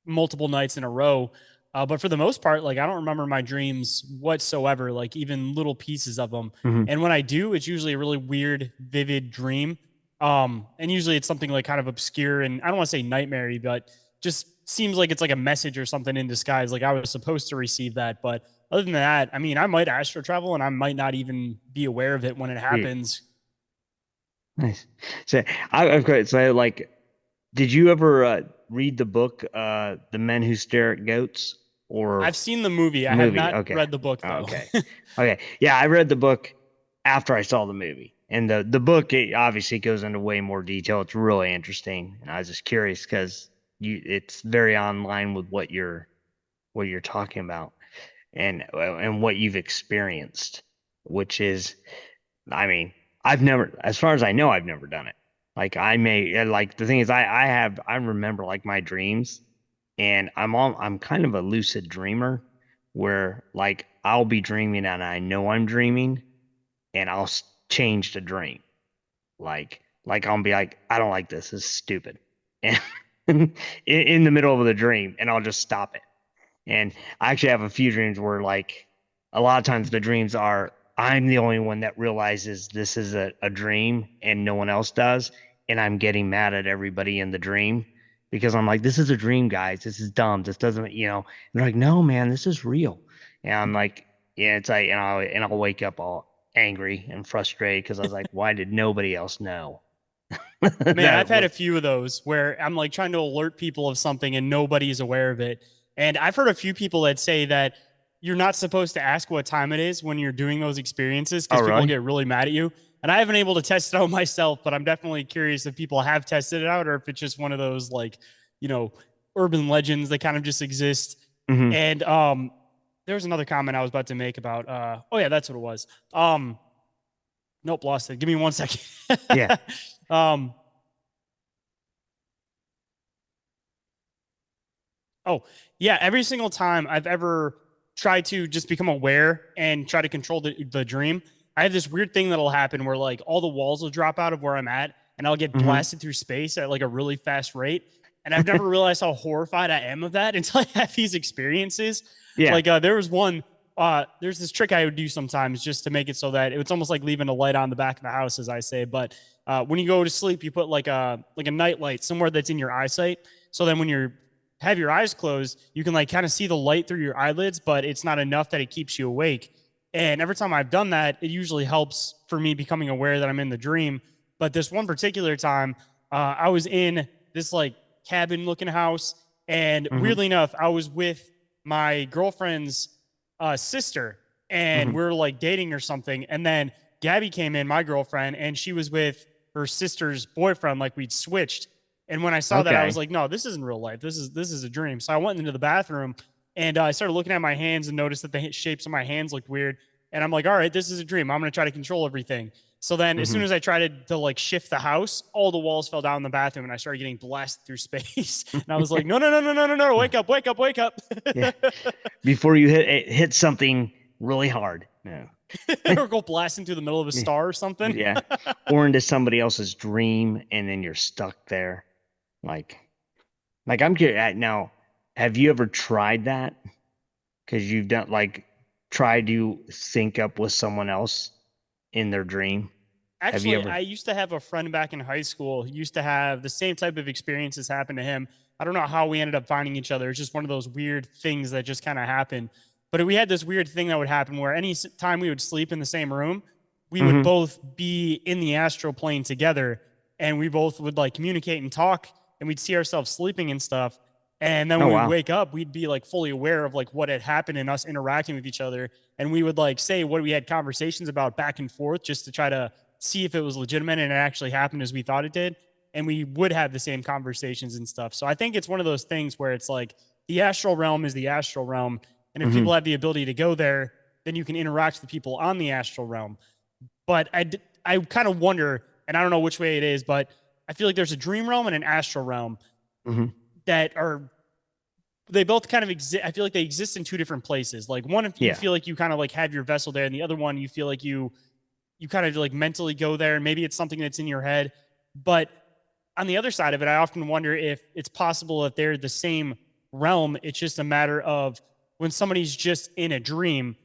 multiple nights in a row. But for the most part, like I don't remember my dreams whatsoever, like even little pieces of them. Hmm. And when I do, it's usually a really weird, vivid dream. And usually it's something like kind of obscure and I don't want to say nightmare but just seems like it's like a message or something in disguise. Like I was supposed to receive that. But other than that, I mean, I might astro travel and I might not even be aware of it when it Yeah. happens. Nice. So I've got so like, did you ever read the book The Men Who Stare at Goats or I've seen the movie. the I have movie? not Okay. read the book though. Okay. Okay. Yeah, I read the book after I saw the movie. And the book it obviously goes into way more detail. It's really interesting. And I was just curious because it's very online with what you're talking about and what you've experienced, which is, I mean, I've never, as far as I know, I've never done it. Like I may, like the thing is, I remember like my dreams, and I'm kind of a lucid dreamer, where like I'll be dreaming and I know I'm dreaming, and change the dream. Like I'll be like, I don't like this. This is stupid, and in the middle of the dream, and I'll just stop it. And I actually have a few dreams where, like, a lot of times the dreams are I'm the only one that realizes this is a dream and no one else does. And I'm getting mad at everybody in the dream because I'm like, this is a dream, guys. This is dumb. This doesn't, And they're like, no, man, this is real. And I'm like, yeah, it's like, and I'll wake up all angry and frustrated because I was like, why did nobody else know Man, that I've it had a was? few of those where I'm like trying to alert people of something and nobody's aware of it. And I've heard a few people that say that you're not supposed to ask what time it is when you're doing those experiences Oh, because people really? get really mad at you. And I haven't been able to test it out myself, but I'm definitely curious if people have tested it out or if it's just one of those like, you know, urban legends that kind of just exist. Hmm. And there was another comment I was about to make about oh yeah, that's what it was. Nope, lost it. Give me 1 second. Yeah. um Oh, yeah. Every single time I've ever tried to just become aware and try to control the dream, I have this weird thing that'll happen where like all the walls will drop out of where I'm at and I'll get Hmm. blasted through space at like a really fast rate. And I've never realized how horrified I am of that until I have these experiences. Yeah. Like there was one, there's this trick I would do sometimes just to make it so that it's almost like leaving a light on the back of the house, as I say. But when you go to sleep, you put like a night light somewhere that's in your eyesight. So then when you're have your eyes closed, you can like kind of see the light through your eyelids, but it's not enough that it keeps you awake. And every time I've done that, it usually helps for me becoming aware that I'm in the dream. But this one particular time, I was in this like cabin looking house. And Hmm. weirdly enough, I was with my girlfriend's sister and Hmm. we are like dating or something. And then Gabby came in, my girlfriend, and she was with her sister's boyfriend, like we'd switched. And when I saw that, I was Okay. like, no, this isn't real life. This is a dream. So I went into the bathroom and I started looking at my hands and noticed that the shapes of my hands looked weird. And I'm like, all right, this is a dream. I'm going to try to control everything. So then as soon Hmm. as I tried to like shift the house, all the walls fell down in the bathroom and I started getting blasted through space. And I was like, no, no, no, no, no, no, no, wake up, wake up, wake up. Yeah. Before you hit something really hard. No. Or go blasting through the middle of a star or something. Yeah. Or into somebody else's dream and then you're stuck there. Like I'm curious now, have you ever tried that? Because you've done like tried to sync up with someone else in their dream. Have you Actually, ever? I used to have a friend back in high school who used to have the same type of experiences happen to him. I don't know how we ended up finding each other. It's just one of those weird things that just kind of happened. But we had this weird thing that would happen where any time we would sleep in the same room, we would Hmm. both be in the astral plane together and we both would like communicate and talk and we'd see ourselves sleeping and stuff. And then Oh when we wow. wake up, we'd be like fully aware of like what had happened and us interacting with each other. And we would like say what we had conversations about back and forth just to try to see if it was legitimate and it actually happened as we thought it did. And we would have the same conversations and stuff. So I think it's one of those things where it's like the astral realm is the astral realm. And if people have the ability to go there, then you can interact with people on the astral realm. But I kind of wonder, and I don't know which way it is, but I feel like there's a dream realm and an astral realm that are, they both kind of exist. I feel like they exist in two different places. Like one, if you feel like you kind of like have your vessel there, and the other one, you feel like you kind of like mentally go there, and maybe it's something that's in your head. But on the other side of it, I often wonder if it's possible that they're the same realm. It's just a matter of when somebody's just in a dream,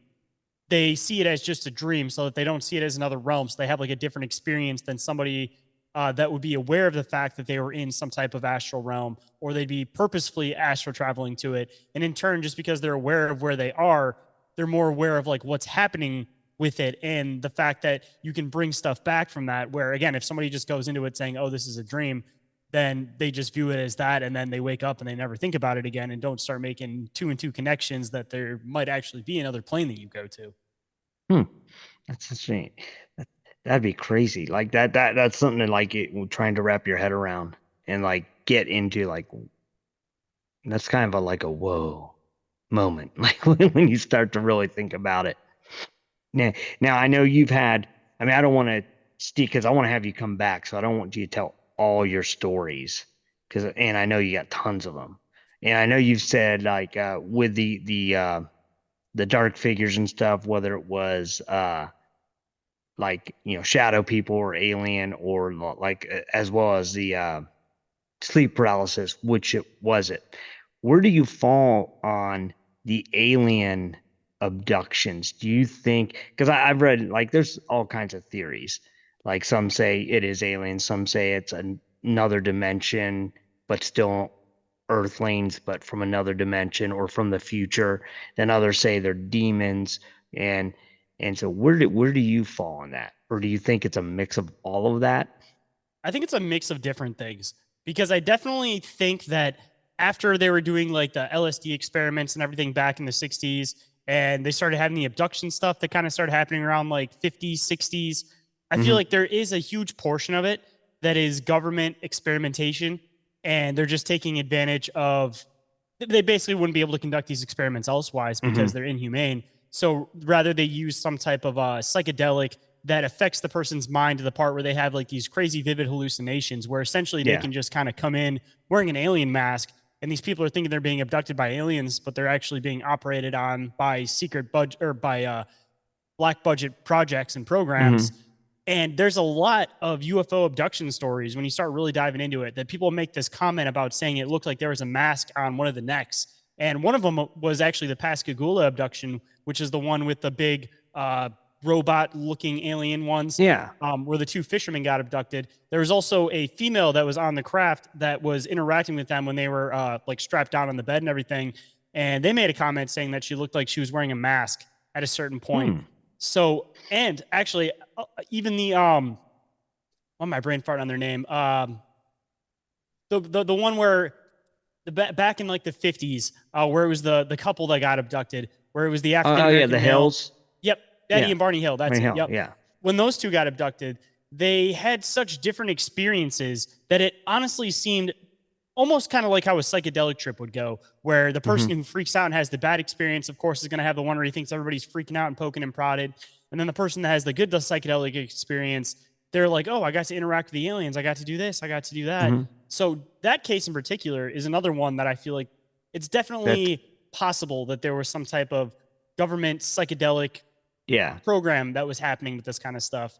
they see it as just a dream, so that they don't see it as another realm. So they have like a different experience than somebody that would be aware of the fact that they were in some type of astral realm, or they'd be purposefully astral traveling to it. And in turn, just because they're aware of where they are, they're more aware of like what's happening with it, and the fact that you can bring stuff back from that. Where again, if somebody just goes into it saying, oh, this is a dream, then they just view it as that, and then they wake up and they never think about it again and don't start making two and two connections that there might actually be another plane that you go to. That's insane. That'd be crazy. Like that's something that like trying to wrap your head around and like get into like that's kind of a like a whoa moment. Like when you start to really think about it. Now I know you've had, I mean, I don't want to stick because I want to have you come back, so I don't want you to tell all your stories and I know you got tons of them. And I know you've said like with the dark figures and stuff, whether it was like shadow people or alien or like as well as the sleep paralysis, which it was it. Where do you fall on the alien abductions? Do you think, because I've read like there's all kinds of theories. Like some say it is alien, some say it's another dimension, but still earthlings, but from another dimension or from the future. Then others say they're demons. And so where do you fall on that? Or do you think it's a mix of all of that? I think it's a mix of different things, because I definitely think that after they were doing like the LSD experiments and everything back in the 60s, and they started having the abduction stuff that kind of started happening around like 50s, 60s, I feel like there is a huge portion of it that is government experimentation, and they're just taking advantage of, they basically wouldn't be able to conduct these experiments elsewise because they're inhumane. So rather they use some type of psychedelic that affects the person's mind to the part where they have like these crazy vivid hallucinations, where essentially they can just kind of come in wearing an alien mask, and these people are thinking they're being abducted by aliens, but they're actually being operated on by secret budget or by black budget projects and programs. And there's a lot of UFO abduction stories when you start really diving into it, that people make this comment about saying it looked like there was a mask on one of the necks. And one of them was actually the Pascagoula abduction, which is the one with the big robot-looking alien ones, where the two fishermen got abducted. There was also a female that was on the craft that was interacting with them when they were like strapped down on the bed and everything. And they made a comment saying that she looked like she was wearing a mask at a certain point. So, and actually, even the oh, my brain farted on their name. The one where back in like the 50s, where it was the couple that got abducted, where it was the African American the male. Hills. Yep, Eddie and Barney Hill. That's Barney it. Hill, Yep. yeah. When those two got abducted, they had such different experiences that it honestly seemed almost kind of like how a psychedelic trip would go, where the person who freaks out and has the bad experience, of course, is going to have the one where he thinks everybody's freaking out and poking and prodded. And then the person that has the good psychedelic experience, they're like, oh, I got to interact with the aliens. I got to do this. I got to do that. So that case in particular is another one that I feel like it's definitely possible that there was some type of government psychedelic program that was happening with this kind of stuff.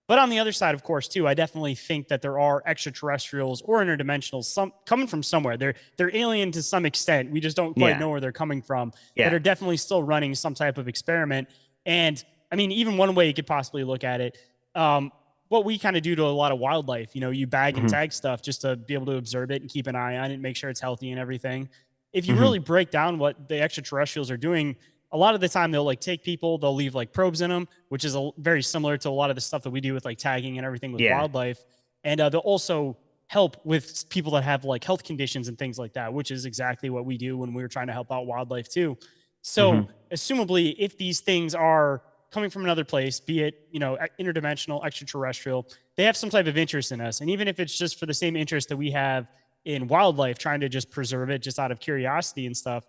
But on the other side, of course, too, I definitely think that there are extraterrestrials or interdimensionals, some coming from somewhere. They're alien to some extent. We just don't quite know where they're coming from. That are definitely still running some type of experiment. And I mean, even one way you could possibly look at it, what we kind of do to a lot of wildlife, you bag and tag stuff just to be able to observe it and keep an eye on it and make sure it's healthy and everything. If you really break down what the extraterrestrials are doing, a lot of the time they'll like take people, they'll leave like probes in them, which is very similar to a lot of the stuff that we do with like tagging and everything with wildlife. And they'll also help with people that have like health conditions and things like that, which is exactly what we do when we're trying to help out wildlife too. So, assumably, if these things are coming from another place, be it, interdimensional, extraterrestrial, they have some type of interest in us. And even if it's just for the same interest that we have in wildlife, trying to just preserve it just out of curiosity and stuff,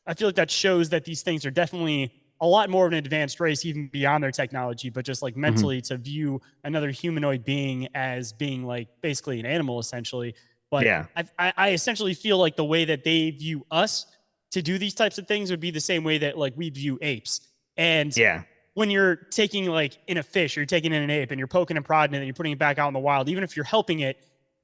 I feel like that shows that these things are definitely a lot more of an advanced race, even beyond their technology, but just like mentally to view another humanoid being as being like basically an animal, essentially. But Yeah. I essentially feel like the way that they view us to do these types of things would be the same way that like we view apes. And Yeah. when you're taking like in a fish, or you're taking in an ape and you're poking and prodding it and you're putting it back out in the wild, even if you're helping it,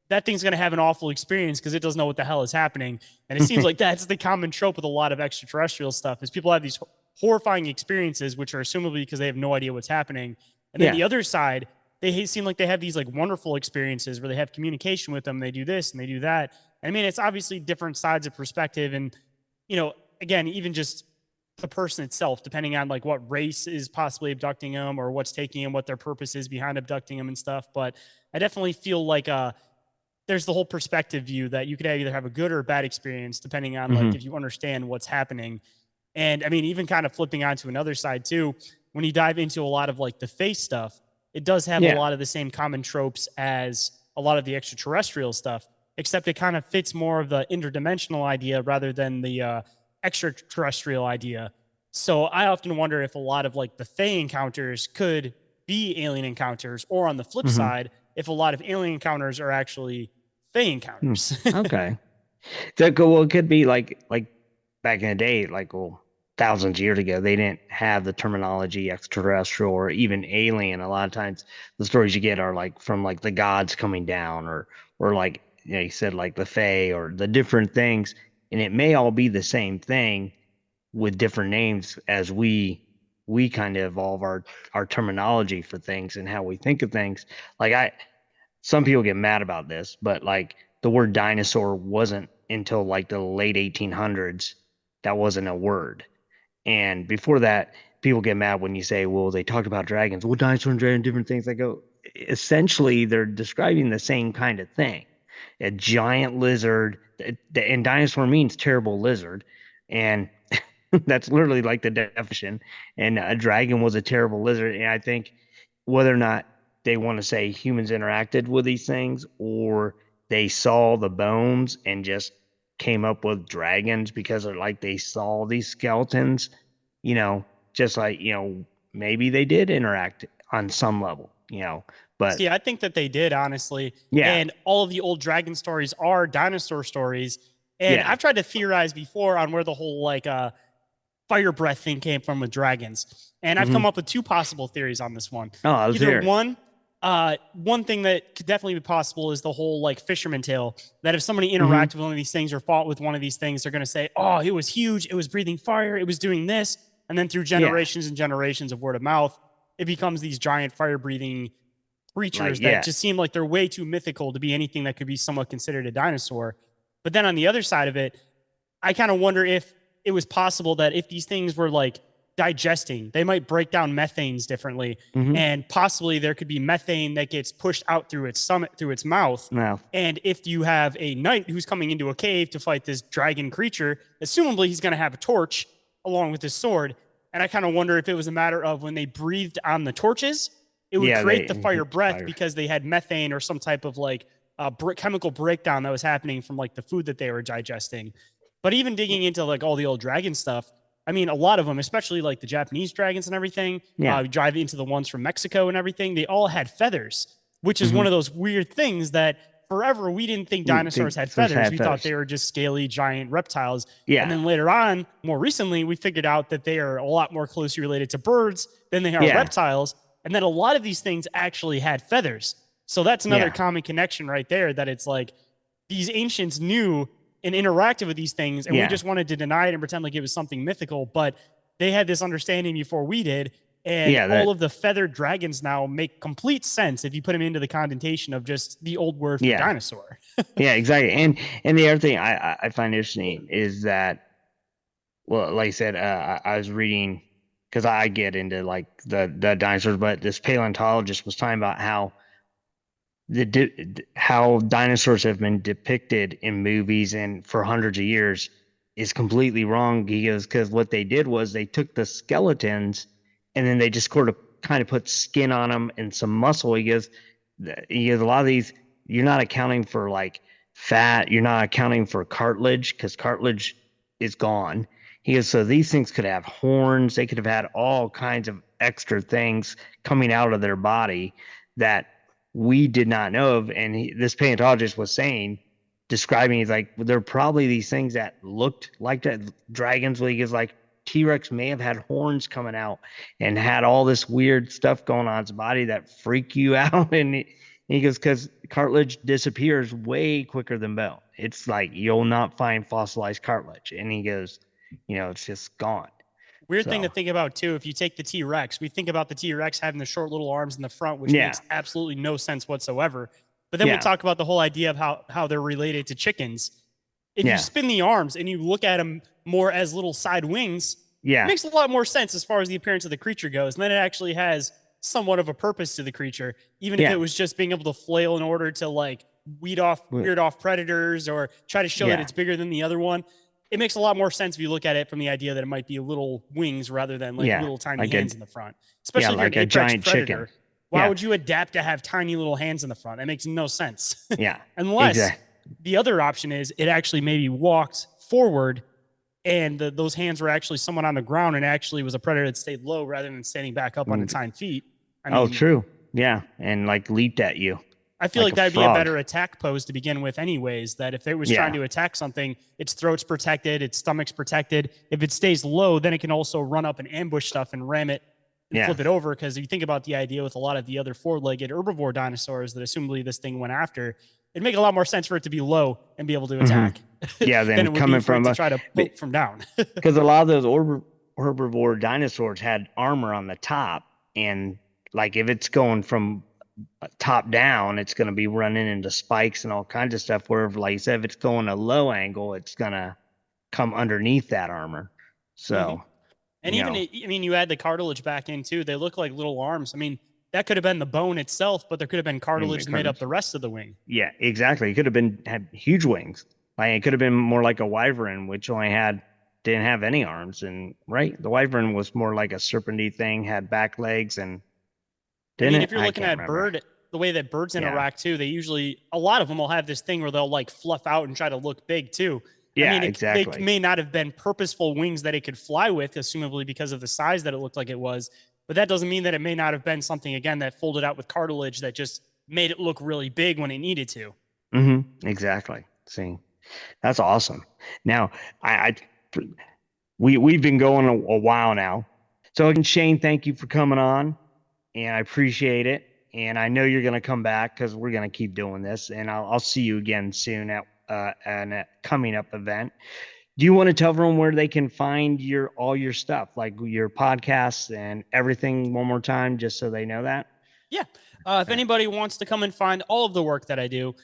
that thing's going to have an awful experience because it doesn't know what the hell is happening. And it seems like that's the common trope with a lot of extraterrestrial stuff is people have these horrifying experiences, which are assumably because they have no idea what's happening. And then the other side, they seem like they have these like wonderful experiences where they have communication with them. They do this and they do that. And I mean, it's obviously different sides of perspective. And, again, even just the person itself, depending on like what race is possibly abducting them or what's taking them, what their purpose is behind abducting them and stuff. But I definitely feel like there's the whole perspective view that you could either have a good or a bad experience depending on like if you understand what's happening. And I mean, even kind of flipping onto another side too, when you dive into a lot of like the face stuff, it does have a lot of the same common tropes as a lot of the extraterrestrial stuff, except it kind of fits more of the interdimensional idea rather than the extraterrestrial idea. So I often wonder if a lot of like the Fae encounters could be alien encounters, or on the flip side, if a lot of alien encounters are actually Fae encounters. Okay. Well, it could be like back in the day, like thousands of years ago, they didn't have the terminology extraterrestrial or even alien. A lot of times, the stories you get are like from like the gods coming down, or like you said, like the Fae or the different things, and it may all be the same thing with different names as we kind of evolve our terminology for things and how we think of things. Like some people get mad about this, but like the word dinosaur wasn't until like the late 1800s. That wasn't a word. And before that, people get mad when you say, well, they talked about dragons. Well, dinosaur and dragon, different things. I go, essentially, they're describing the same kind of thing. A giant lizard, and dinosaur means terrible lizard. And that's literally like the definition. And a dragon was a terrible lizard. And I think whether or not they want to say humans interacted with these things or they saw the bones and just came up with dragons because of like they saw these skeletons, just like, maybe they did interact on some level, but See, I think that they did, honestly. yeah, And all of the old dragon stories are dinosaur stories. And yeah. I've tried to theorize before on where the whole like fire breath thing came from with dragons. And I've come up with two possible theories on this one. Oh, I was Either here. one thing that could definitely be possible is the whole like fisherman tale, that if somebody interacted with one of these things or fought with one of these things, they're going to say, oh, it was huge, it was breathing fire, it was doing this. And then through generations and generations of word of mouth, it becomes these giant fire breathing creatures that just seem like they're way too mythical to be anything that could be somewhat considered a dinosaur. But then on the other side of it, I kind of wonder if it was possible that if these things were like digesting, they might break down methanes differently. And possibly there could be methane that gets pushed out through its summit, through its mouth. No. And if you have a knight who's coming into a cave to fight this dragon creature, assumably he's going to have a torch along with his sword. And I kind of wonder if it was a matter of when they breathed on the torches, it would create the fire breath because they had methane or some type of like chemical breakdown that was happening from like the food that they were digesting. But even digging into like all the old dragon stuff, I mean, a lot of them, especially like the Japanese dragons and everything, you drive into the ones from Mexico and everything, they all had feathers, which is one of those weird things that forever we didn't think dinosaurs had feathers. We thought they were just scaly, giant reptiles. Yeah. And then later on, more recently, we figured out that they are a lot more closely related to birds than they are reptiles. And that a lot of these things actually had feathers. So that's another common connection right there, that it's like these ancients knew and interacted with these things, and we just wanted to deny it and pretend like it was something mythical, but they had this understanding before we did. And all of the feathered dragons now make complete sense if you put them into the connotation of just the old word for dinosaur. Yeah, exactly. And the other thing I find interesting is that, well, like I said, I was reading, because I get into like the dinosaurs, but this paleontologist was talking about how how dinosaurs have been depicted in movies and for hundreds of years is completely wrong. He goes, because what they did was they took the skeletons and then they just sort of kind of put skin on them and some muscle. He goes, a lot of these, you're not accounting for like fat, you're not accounting for cartilage because cartilage is gone. He goes, so these things could have horns, they could have had all kinds of extra things coming out of their body that we did not know of. And this paleontologist was saying, describing, he's like, there are probably these things that looked like that dragons. He goes, like T-Rex may have had horns coming out and had all this weird stuff going on its body that freak you out. And he goes, because cartilage disappears way quicker than bone. It's like you'll not find fossilized cartilage. And he goes, it's just gone. Weird thing to So, think about too. If you take the T-Rex, we think about the T-Rex having the short little arms in the front, which yeah, makes absolutely no sense whatsoever. But then we yeah, talk about the whole idea of how they're related to chickens. If you yeah, spin the arms and you look at them more as little side wings, it yeah, makes a lot more sense as far as the appearance of the creature goes. And then it actually has somewhat of a purpose to the creature, even if it yeah, was just being able to flail in order to like weird off predators or try to show that yeah, it's bigger than the other one. It makes a lot more sense if you look at it from the idea that it might be little wings rather than like yeah, little tiny like hands in the front. yeah, Especially if you're an like a apex giant predator. chicken. Why Yeah, would you adapt to have tiny little hands in the front? That makes no sense. yeah, Unless exactly. the other option is it actually maybe walked forward and those hands were actually somewhat on the ground and actually was a predator that stayed low rather than standing back up on its hind feet. I Oh, mean, true. Yeah, and like leaped at you I feel like like a that'd be a frog. better attack pose to begin with, anyways. That if it was trying Yeah. to attack something, its throat's protected, its stomach's protected. If it stays low, then it can also run up and ambush stuff and ram it and Yeah. flip it over. Because if you think about the idea with a lot of the other four-legged herbivore dinosaurs that assumably this thing went after, it'd make a lot more sense for it to be low and be able to attack Yeah, than then it would be coming for it from to try to poke from down. because a lot of those herbivore dinosaurs had armor on the top, and like if it's going from top down, it's going to be running into spikes and all kinds of stuff. Where, like you said, if it's going a low angle, it's going to come underneath that armor. Mm-hmm. So, And you even, know, I mean, you add the cartilage back in too. They look like little arms. I mean, that could have been the bone itself, but there could have been cartilage that made up the rest of the wing. yeah, exactly. It could have had huge wings. Like it could have been more like a wyvern, which didn't have any arms. And right, the wyvern was more like a serpenty thing, had back legs, and I mean, didn't if it? you're I looking can't at remember. the way that birds Yeah, interact too, they usually, a lot of them will have this thing where they'll like fluff out and try to look big too. I yeah, mean, they exactly. may not have been purposeful wings that it could fly with, assumably because of the size that it looked like it was. But that doesn't mean that it may not have been something, again, that folded out with cartilage that just made it look really big when it needed to. Exactly. See, that's awesome. Now, I we've been going a while now. So again, Shane, thank you for coming on, and I appreciate it. And I know you're going to come back because we're going to keep doing this. And I'll see you again soon at an coming up event. Do you want to tell everyone where they can find all your stuff, like your podcasts and everything, one more time, just so they know that? Yeah. If anybody wants to come and find all of the work that I do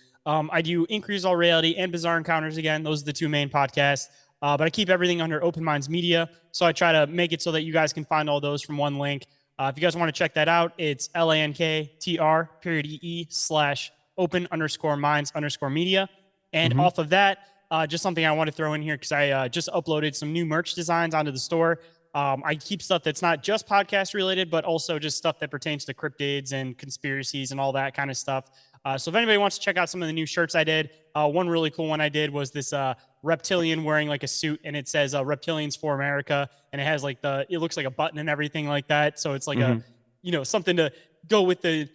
Increase All Reality and Bizarre Encounters again. Those are the two main podcasts. But I keep everything under Open Minds Media. So I try to make it so that you guys can find all those from one link. If you guys want to check that out, it's LANKTR.EE/open_minds_media. And off of that, just something I want to throw in here because I just uploaded some new merch designs onto the store. I keep stuff that's not just podcast related, but also just stuff that pertains to cryptids and conspiracies and all that kind of stuff. So if anybody wants to check out some of the new shirts I did, one really cool one I did was this reptilian wearing like a suit, and it says reptilians for America, and it has like it looks like a button and everything like that. So it's like something to go with the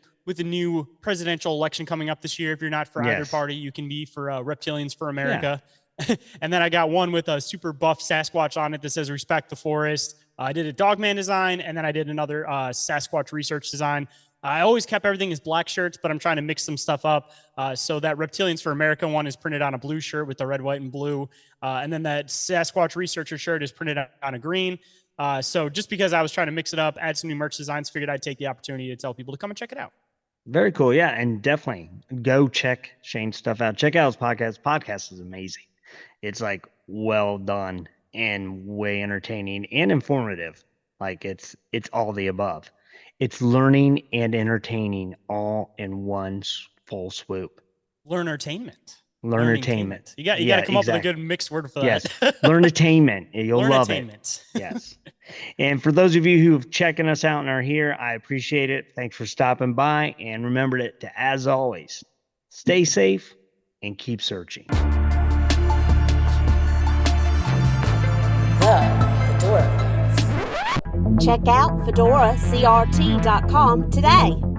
new presidential election coming up this year. If you're not for either party, you can be for reptilians for America. Yeah. And then I got one with a super buff Sasquatch on it that says respect the forest. I did a Dogman design, and then I did another Sasquatch research design. I always kept everything as black shirts, but I'm trying to mix some stuff up. So that Reptilians for America one is printed on a blue shirt with the red, white, and blue. And then that Sasquatch researcher shirt is printed on a green. So just because I was trying to mix it up, add some new merch designs, figured I'd take the opportunity to tell people to come and check it out. Very cool. Yeah. And definitely go check Shane's stuff out. Check out his podcast. Podcast is amazing. It's like well done and way entertaining and informative. Like it's all the above. It's learning and entertaining all in one full swoop. Learnertainment. Learnertainment. You got to come up with a good mixed word for Yes. that. Learnertainment. You'll love it. Learnertainment. Yes. And for those of you who have checking us out and are here, I appreciate it. Thanks for stopping by. And remember to, as always, stay safe and keep searching. The Fedora Files. Check out FedoraCRT.com today.